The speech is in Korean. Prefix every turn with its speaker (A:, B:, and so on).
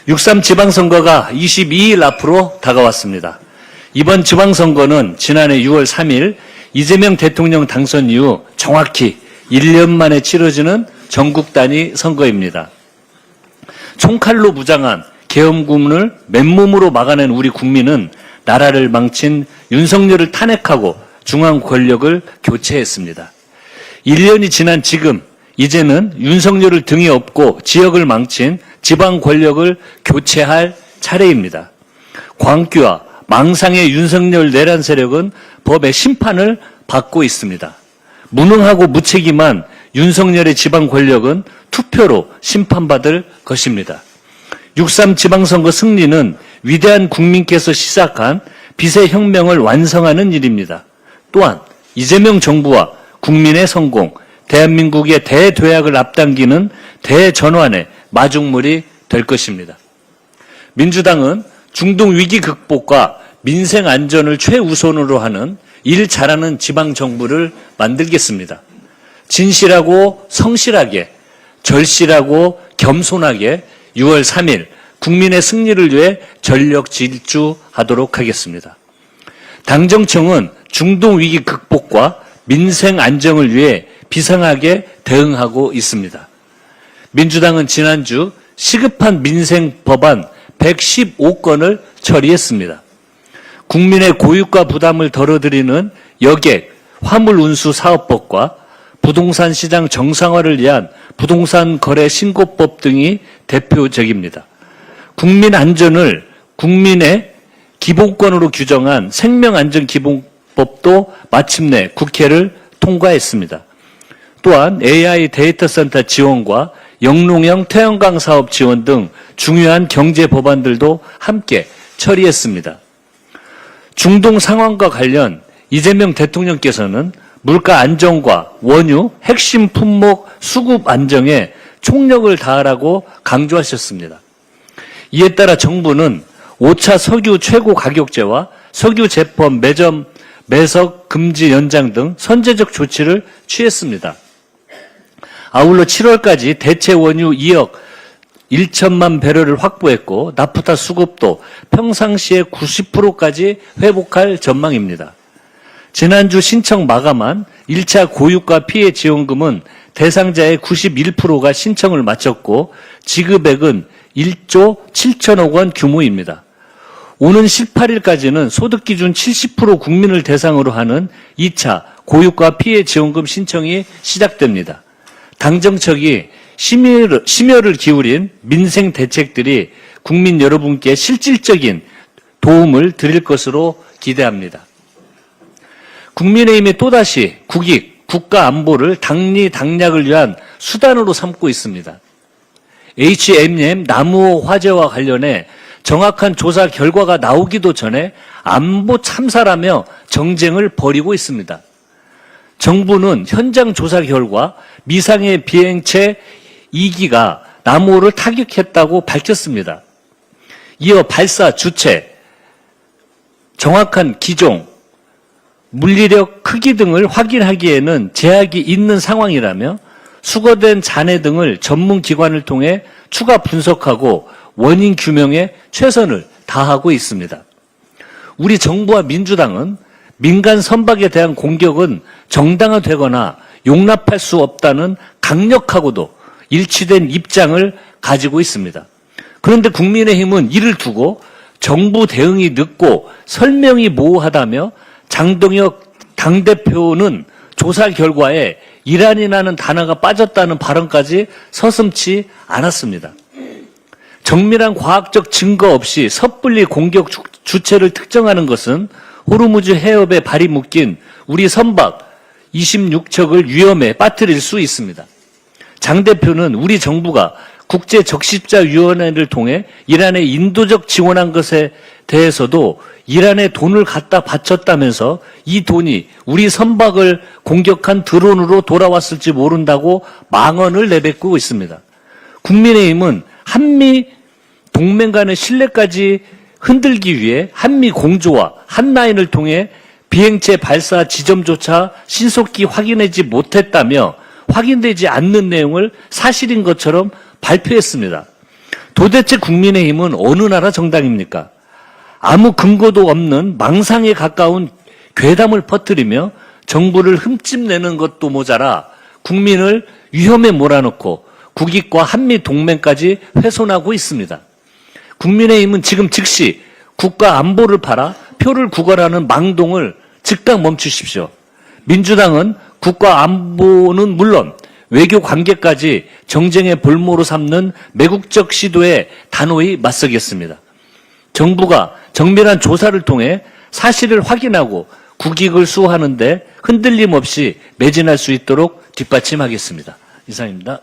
A: 6.3 지방선거가 22일 앞으로 다가왔습니다. 이번 지방선거는 지난해 6월 3일 이재명 대통령 당선 이후 정확히 1년 만에 치러지는 전국 단위 선거입니다. 총칼로 무장한 계엄군을 맨몸으로 막아낸 우리 국민은 나라를 망친 윤석열을 탄핵하고 중앙 권력을 교체했습니다. 1년이 지난 지금 이제는 윤석열을 등에 업고 지역을 망친 지방 권력을 교체할 차례입니다. 광기와 망상의 윤석열 내란 세력은 법의 심판을 받고 있습니다. 무능하고 무책임한 윤석열의 지방 권력은 투표로 심판받을 것입니다. 6.3 지방선거 승리는 위대한 국민께서 시작한 빛의 혁명을 완성하는 일입니다. 또한 이재명 정부와 국민의 성공, 대한민국의 대도약을 앞당기는 대전환의 마중물이 될 것입니다. 민주당은 중동 위기 극복과 민생 안전을 최우선으로 하는 일 잘하는 지방정부를 만들겠습니다. 진실하고 성실하게, 절실하고 겸손하게 6월 3일 국민의 승리를 위해 전력 질주하도록 하겠습니다. 당정청은 중동 위기 극복과 민생 안정을 위해 비상하게 대응하고 있습니다. 민주당은 지난주 시급한 민생 법안 115건을 처리했습니다. 국민의 고유가 부담을 덜어드리는 여객 화물운수 사업법과 부동산 시장 정상화를 위한 부동산 거래 신고법 등이 대표적입니다. 국민 안전을 국민의 기본권으로 규정한 생명안전기본법도 마침내 국회를 통과했습니다. 또한 AI 데이터 센터 지원과 영농형 태양광 사업 지원 등 중요한 경제 법안들도 함께 처리했습니다. 중동 상황과 관련 이재명 대통령께서는 물가 안정과 원유, 핵심 품목 수급 안정에 총력을 다하라고 강조하셨습니다. 이에 따라 정부는 5차 석유 최고 가격제와 석유 제품 매석 금지 연장 등 선제적 조치를 취했습니다. 아울러 7월까지 대체 원유 2억 1천만 배럴을 확보했고 나프타 수급도 평상시의 90%까지 회복할 전망입니다. 지난주 신청 마감한 1차 고유가 피해 지원금은 대상자의 91%가 신청을 마쳤고 지급액은 1조 7천억 원 규모입니다. 오는 18일까지는 소득기준 70% 국민을 대상으로 하는 2차 고유가 피해 지원금 신청이 시작됩니다. 당정청이 심혈을 기울인 민생 대책들이 국민 여러분께 실질적인 도움을 드릴 것으로 기대합니다. 국민의힘이 또다시 국익, 국가 안보를 당리당략을 위한 수단으로 삼고 있습니다. HMM 나무호 화재와 관련해 정확한 조사 결과가 나오기도 전에 안보 참사라며 정쟁을 벌이고 있습니다. 정부는 현장 조사 결과 미상의 비행체 2기가 나무호를 타격했다고 밝혔습니다. 이어 발사 주체, 정확한 기종, 물리력 크기 등을 확인하기에는 제약이 있는 상황이라며 수거된 잔해 등을 전문기관을 통해 추가 분석하고 원인 규명에 최선을 다하고 있습니다. 우리 정부와 민주당은 민간 선박에 대한 공격은 정당화되거나 용납할 수 없다는 강력하고도 일치된 입장을 가지고 있습니다. 그런데 국민의힘은 이를 두고 정부 대응이 늦고 설명이 모호하다며 장동혁 당대표는 조사 결과에 이란이라는 단어가 빠졌다는 발언까지 서슴지 않았습니다. 정밀한 과학적 증거 없이 섣불리 공격 주체를 특정하는 것은 호르무즈 해협에 발이 묶인 우리 선박 26척을 위험에 빠뜨릴 수 있습니다. 장 대표는 우리 정부가 국제적십자위원회를 통해 이란에 인도적 지원한 것에 대해서도 이란에 돈을 갖다 바쳤다면서 이 돈이 우리 선박을 공격한 드론으로 돌아왔을지 모른다고 망언을 내뱉고 있습니다. 국민의힘은 한미 동맹 간의 신뢰까지 흔들기 위해 한미 공조와 한라인을 통해 비행체 발사 지점조차 신속히 확인하지 못했다며 확인되지 않는 내용을 사실인 것처럼 발표했습니다. 도대체 국민의힘은 어느 나라 정당입니까? 아무 근거도 없는 망상에 가까운 괴담을 퍼뜨리며 정부를 흠집내는 것도 모자라 국민을 위험에 몰아넣고 국익과 한미 동맹까지 훼손하고 있습니다. 국민의힘은 지금 즉시 국가 안보를 팔아 표를 구걸하는 망동을 즉각 멈추십시오. 민주당은 국가 안보는 물론 외교 관계까지 정쟁의 볼모로 삼는 매국적 시도에 단호히 맞서겠습니다. 정부가 정밀한 조사를 통해 사실을 확인하고 국익을 수호하는 데 흔들림 없이 매진할 수 있도록 뒷받침하겠습니다. 이상입니다.